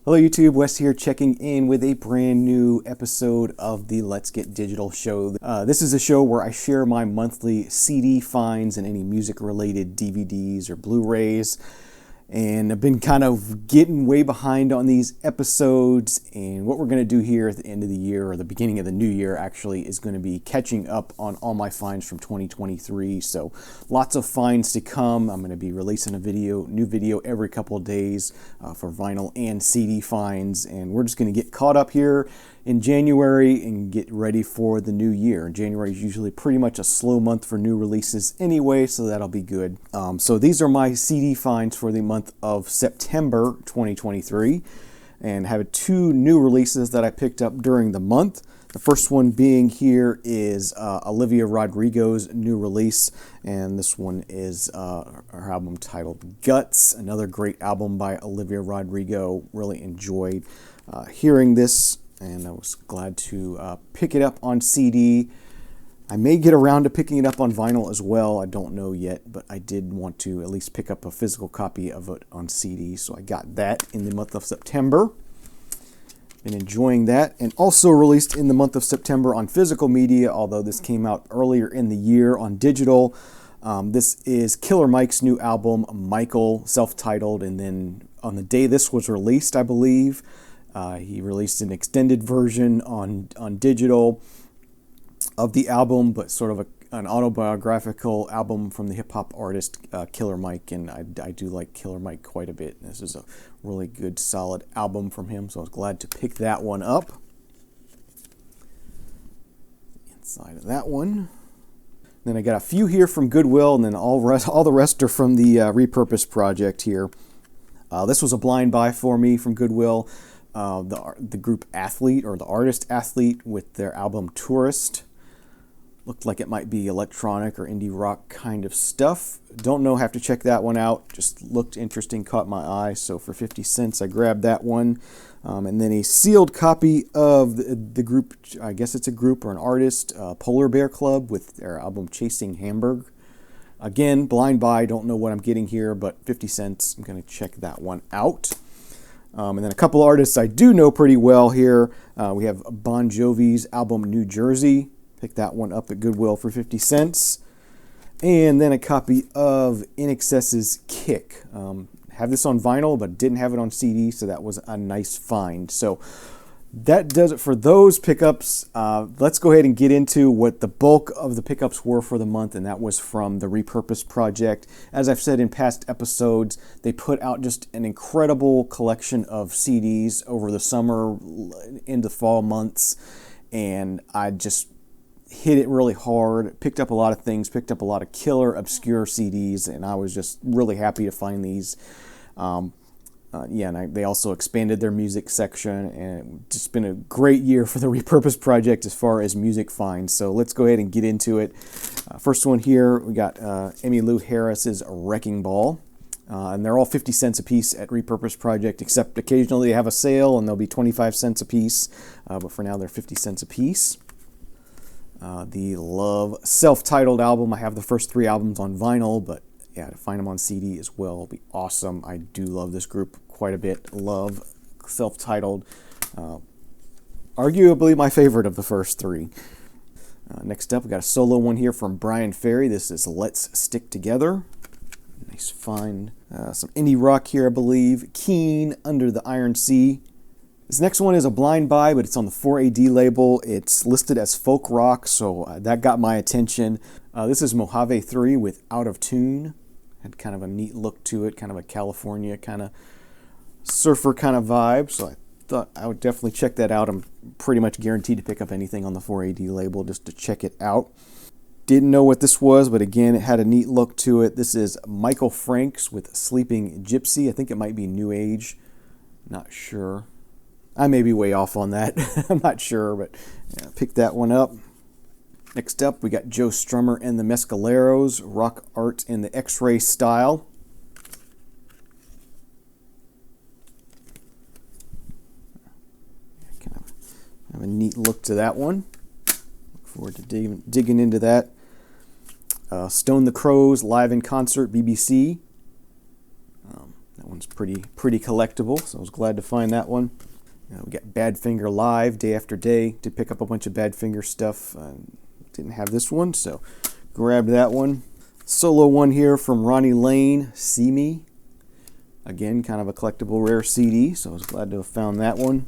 Hello YouTube, Wes here checking in with a brand new episode of the Let's Get Digital show. This is a show where I share my monthly CD finds and any music related DVDs or Blu-rays. And I've been kind of getting way behind on these episodes, and what we're going to do here at the end of the year, or the beginning of the new year actually, is going to be catching up on all my finds from 2023. So lots of finds to come. I'm going to be releasing a new video every couple of days for vinyl and CD finds, and we're just going to get caught up here in January and get ready for the new year. January is usually pretty much a slow month for new releases anyway, so that'll be good. So these are my CD finds for the month of September 2023, and I have two new releases that I picked up during the month. The first one being here is Olivia Rodrigo's new release, and this one is her album titled Guts, another great album by Olivia Rodrigo. Really enjoyed hearing this, and I was glad to pick it up on CD. I may get around to picking it up on vinyl as well. I don't know yet, but I did want to at least pick up a physical copy of it on CD, so I got that in the month of September. Been enjoying that, and also released in the month of September on physical media, although this came out earlier in the year on digital. This is Killer Mike's new album, Michael, self-titled, and then on the day this was released, I believe, he released an extended version on digital of the album, but sort of an autobiographical album from the hip-hop artist Killer Mike, and I do like Killer Mike quite a bit. This is a really good, solid album from him, so I was glad to pick that one up. Inside of that one. Then I got a few here from Goodwill, and then all the rest are from the Repurpose project here. This was a blind buy for me from Goodwill. The group Athlete, or the artist Athlete, with their album Tourist. Looked like it might be electronic or indie rock kind of stuff. Don't know, have to check that one out. Just looked interesting, caught my eye, so for 50 cents I grabbed that one. And then a sealed copy of the group, I guess it's a group or an artist, Polar Bear Club, with their album Chasing Hamburg. Again, blind buy, don't know what I'm getting here, but 50 cents, I'm going to check that one out. And then a couple artists I do know pretty well here. We have Bon Jovi's album New Jersey. Pick that one up at Goodwill for 50 cents. And then a copy of INXS's Kick. Have this on vinyl, but didn't have it on CD, so that was a nice find. So that does it for those pickups. Let's go ahead and get into what the bulk of the pickups were for the month, and that was from the Repurpose project. As I've said in past episodes, they put out just an incredible collection of CDs over the summer into fall months, and I just hit it really hard, picked up a lot of things, picked up a lot of killer, obscure CDs, and I was just really happy to find these. They also expanded their music section, and it's just been a great year for the Repurpose project as far as music finds. So let's go ahead and get into it. First one here, we got Emmylou Harris's Wrecking Ball. And they're all 50 cents a piece at Repurpose Project, except occasionally they have a sale and they'll be 25 cents a piece. But for now, they're 50 cents a piece. The Love self-titled album. I have the first 3 albums on vinyl, but yeah, to find them on CD as well will be awesome. I do love this group quite a bit. Love self-titled. Arguably my favorite of the first 3. Next up, we got a solo one here from Brian Ferry. This is Let's Stick Together. Nice find. Some indie rock here, I believe. Keen, Under the Iron Sea. This next one is a blind buy, but it's on the 4AD label. It's listed as folk rock, so that got my attention. This is Mojave 3 with Out of Tune. Had kind of a neat look to it, kind of a California kind of surfer kind of vibe, so I thought I would definitely check that out. I'm pretty much guaranteed to pick up anything on the 4AD label just to check it out. Didn't know what this was, but again, it had a neat look to it. This is Michael Franks with Sleeping Gypsy. I think it might be New Age. Not sure. I may be way off on that. I'm not sure, but yeah, pick that one up. Next up, we got Joe Strummer and the Mescaleros, rock art in the X-ray style. Kind of have a neat look to that one. Look forward to digging into that. Stone the Crows live in concert, BBC. one's pretty collectible, so I was glad to find that one. We got Badfinger Live, Day After Day. Did pick up a bunch of Badfinger stuff. Didn't have this one, so grabbed that one. Solo one here from Ronnie Lane, See Me. Again, kind of a collectible rare CD, so I was glad to have found that one.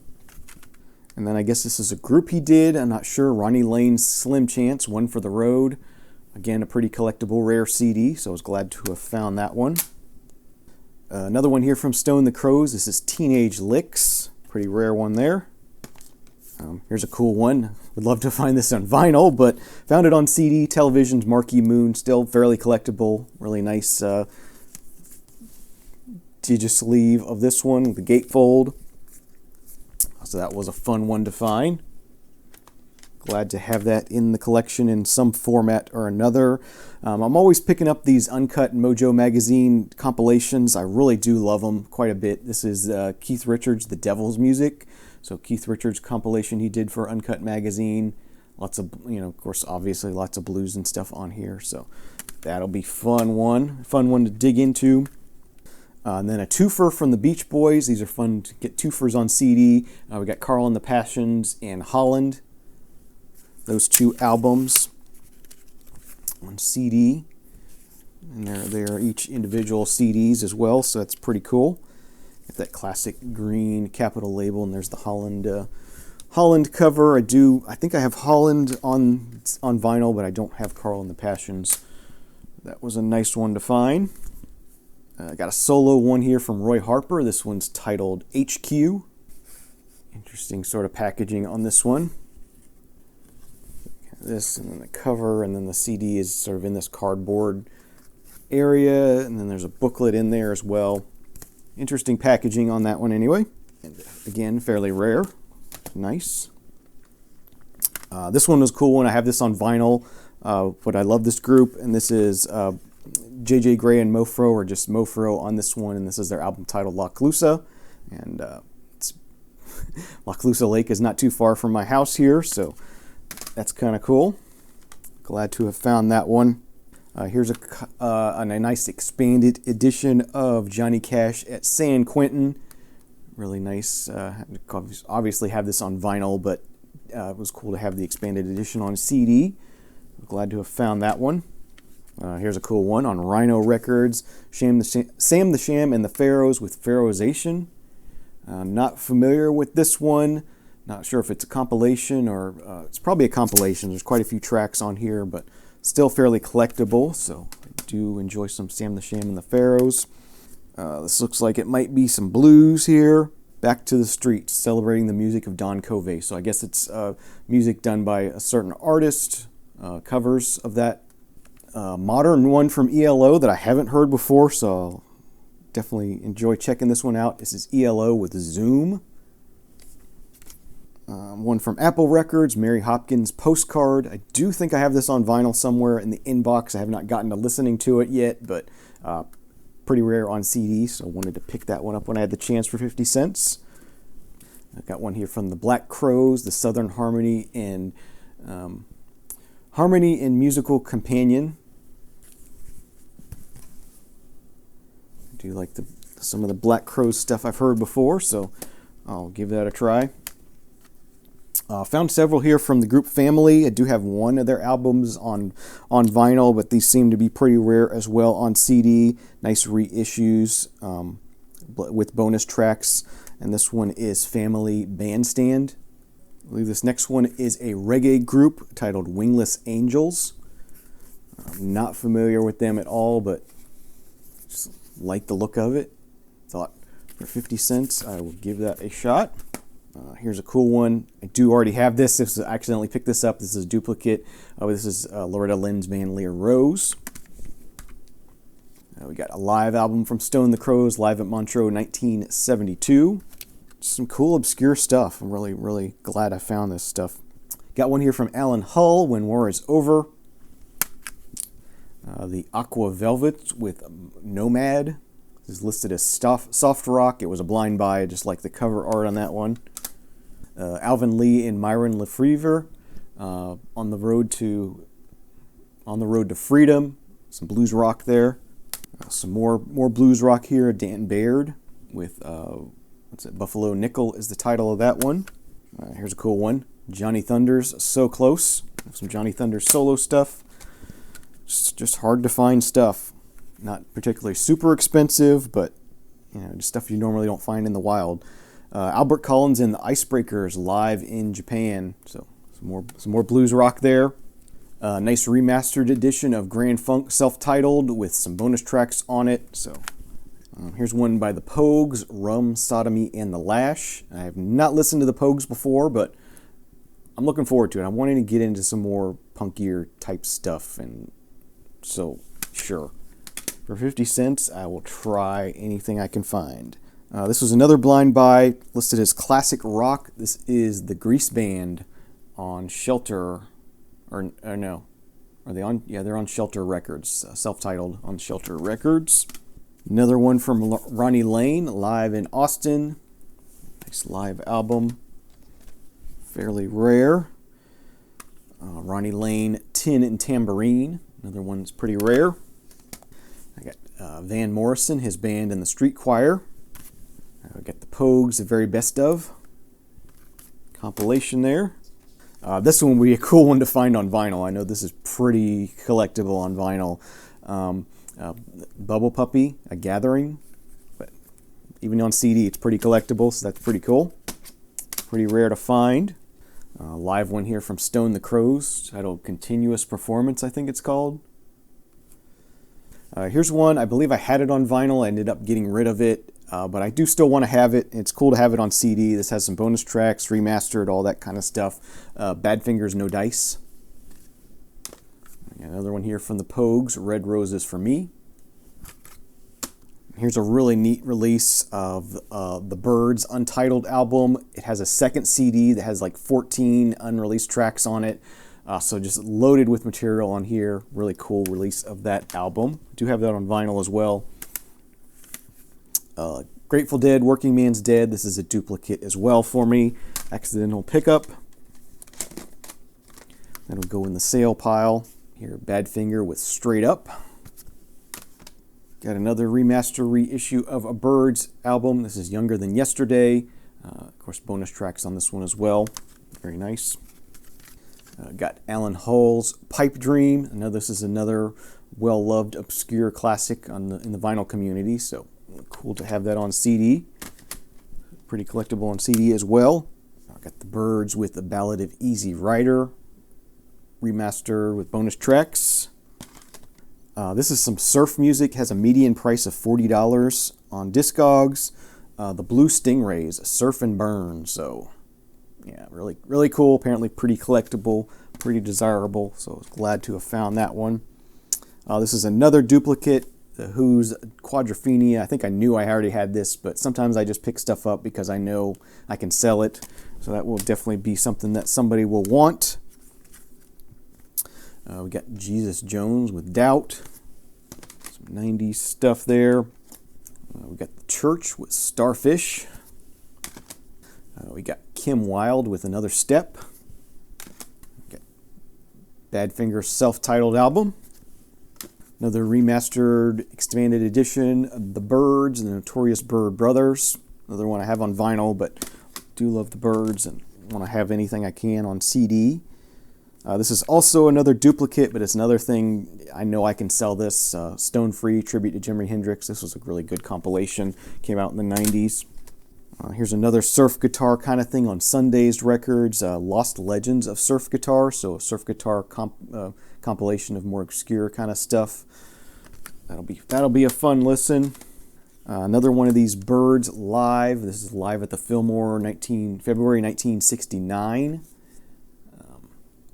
And then I guess this is a group he did, I'm not sure. Ronnie Lane's Slim Chance, One for the Road. Again, a pretty collectible rare CD, so I was glad to have found that one. Another one here from Stone the Crows. This is Teenage Licks. Pretty rare one there. Here's a cool one. Would love to find this on vinyl, but found it on CD. Television's Marquee Moon. Still fairly collectible. Really nice digi-sleeve of this one with the gatefold. So that was a fun one to find. Glad to have that in the collection in some format or another. I'm always picking up these Uncut Mojo Magazine compilations. I really do love them quite a bit. This is Keith Richards, The Devil's Music. So Keith Richards compilation he did for Uncut Magazine. Lots of, of course, obviously lots of blues and stuff on here. So that'll be fun one to dig into. And then a twofer from the Beach Boys. These are fun to get twofers on CD. We got Carl and the Passions and Holland. Those two albums on CD. And they're each individual CDs as well, so that's pretty cool. Got that classic green Capitol label, and there's the Holland cover. I think I have Holland on vinyl, but I don't have Carl and the Passions. That was a nice one to find. I got a solo one here from Roy Harper. This one's titled HQ. Interesting sort of packaging on this one. This and then the cover, and then the CD is sort of in this cardboard area, and then there's a booklet in there as well. Interesting packaging on that one anyway. And again, fairly rare. Nice. This one was a cool one. I have this on vinyl, but I love this group, and this is JJ Grey and Mofro, or just Mofro on this one, and this is their album titled La Clusa. And La Clusa Lake is not too far from my house here, so that's kind of cool. Glad to have found that one. Here's a nice expanded edition of Johnny Cash at San Quentin. Really nice. Obviously have this on vinyl, but it was cool to have the expanded edition on CD. Glad to have found that one. Here's a cool one on Rhino Records. Sam the Sham and the Pharaohs with Pharaohization. Not familiar with this one. Not sure if it's a compilation or it's probably a compilation. There's quite a few tracks on here, but still fairly collectible. So I do enjoy some Sam the Sham and the Pharaohs. This looks like it might be some blues here. Back to the Streets, celebrating the music of Don Covey. So I guess it's music done by a certain artist, covers of that. Modern one from ELO that I haven't heard before, so I'll definitely enjoy checking this one out. This is ELO with Zoom. One from Apple Records, Mary Hopkins Postcard. I do think I have this on vinyl somewhere in the inbox. I have not gotten to listening to it yet, but pretty rare on CD, so I wanted to pick that one up when I had the chance for 50 cents. I've got one here from the Black Crowes, the Southern Harmony and Musical Companion. I do like some of the Black Crowes stuff I've heard before, so I'll give that a try. Found several here from the group Family. I do have one of their albums on vinyl, but these seem to be pretty rare as well on CD. Nice reissues with bonus tracks. And this one is Family Bandstand. I believe this next one is a reggae group titled Wingless Angels. I'm not familiar with them at all, but just like the look of it. Thought for 50 cents I will give that a shot. Here's a cool one. I do already have this. If I accidentally picked this up, this is a duplicate. This is Loretta Lynn's band Lear Rose. We got a live album from Stone the Crows, live at Montreux 1972. Some cool obscure stuff. I'm really, really glad I found this stuff. Got one here from Alan Hull, When War Is Over. The Aqua Velvet with Nomad. This is listed as soft rock. It was a blind buy, just like the cover art on that one. Alvin Lee and Myron Lefevre, on the road to Freedom. Some blues rock there. Some more blues rock here. Dan Baird with what's it? Buffalo Nickel is the title of that one. Here's a cool one. Johnny Thunders, So Close. Some Johnny Thunders solo stuff. Just hard to find stuff. Not particularly super expensive, but just stuff you normally don't find in the wild. Albert Collins and the Icebreakers live in Japan. So some more blues rock there. Nice remastered edition of Grand Funk, self-titled, with some bonus tracks on it. So here's one by the Pogues, Rum, Sodomy, and the Lash. I have not listened to the Pogues before, but I'm looking forward to it. I'm wanting to get into some more punkier type stuff, and so sure. For 50 cents, I will try anything I can find. This was another blind buy, listed as classic rock. This is the Grease Band on Shelter, or no, are they on? Yeah, they're on Shelter Records, self-titled on Shelter Records. Another one from Ronnie Lane, live in Austin. Nice live album, fairly rare. Ronnie Lane, Tin and Tambourine, another one that's pretty rare. I got Van Morrison, his band, and the Street Choir. I got the Pogues, the Very Best Of compilation there. This one would be a cool one to find on vinyl. I know this is pretty collectible on vinyl. Bubble Puppy, A Gathering, but even on CD it's pretty collectible, so that's pretty cool. Pretty rare to find. Live one here from Stone the Crows, titled Continuous Performance, I think it's called. Here's one, I believe I had it on vinyl, I ended up getting rid of it, but I do still want to have it. It's cool to have it on CD. This has some bonus tracks, remastered, all that kind of stuff. Badfingers, No Dice. Another one here from the Pogues, Red Roses for Me. Here's a really neat release of the Byrds Untitled album. It has a second CD that has like 14 unreleased tracks on it. So just loaded with material on here. Really cool release of that album. Do have that on vinyl as well. Grateful Dead, Working Man's Dead. This is a duplicate as well for me. Accidental pickup. That'll go in the sale pile. Here, Badfinger with Straight Up. Got another remaster reissue of a Byrds album. This is Younger Than Yesterday. Of course, bonus tracks on this one as well. Very nice. Got Alan Hall's Pipe Dream. I know this is another well-loved, obscure classic in the vinyl community, so cool to have that on CD. Pretty collectible on CD as well. Got the Byrds with The Ballad of Easy Rider, remaster with bonus tracks. This is some surf music, has a median price of $40 on Discogs. The Blue Stingrays, Surf and Burn. So yeah, really cool. Apparently pretty collectible, pretty desirable. So I was glad to have found that one. This is another duplicate, the Who's Quadrophenia. I think I knew I already had this, but sometimes I just pick stuff up because I know I can sell it. So that will definitely be something that somebody will want. We got Jesus Jones with Doubt. Some 90s stuff there. We got The Church with Starfish. We got Kim Wilde with Another Step. We got Badfinger's self-titled album. Another remastered, expanded edition of The Byrds and the Notorious Byrd Brothers. Another one I have on vinyl, but do love the Byrds and want to have anything I can on CD. This is also another duplicate, but it's another thing. I know I can sell this. Stone Free, Tribute to Jimi Hendrix. This was a really good compilation. Came out in the 90s. Here's another surf guitar kind of thing on Sundazed Records. Lost Legends of Surf Guitar. So a surf guitar compilation of more obscure kind of stuff. That'll be a fun listen. Another one of these Byrds live. This is live at the Fillmore, February 1969.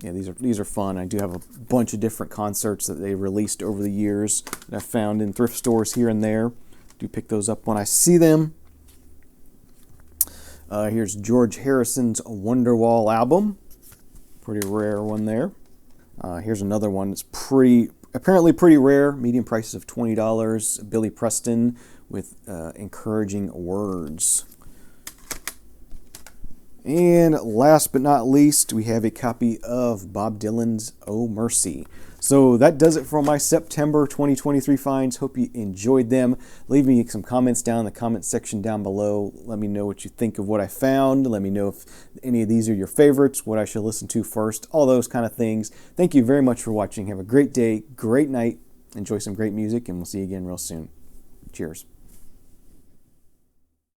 Yeah, these are fun. I do have a bunch of different concerts that they released over the years that I've found in thrift stores here and there. Do pick those up when I see them. Here's George Harrison's Wonderwall album. Pretty rare one there. Here's another one that's apparently pretty rare. Medium prices of $20. Billy Preston with Encouraging Words. And last but not least, we have a copy of Bob Dylan's Oh Mercy. So that does it for my September 2023 finds. Hope you enjoyed them. Leave me some comments down in the comment section down below. Let me know what you think of what I found. Let me know if any of these are your favorites, what I should listen to first, all those kind of things. Thank you very much for watching. Have a great day, great night. Enjoy some great music, and we'll see you again real soon. Cheers.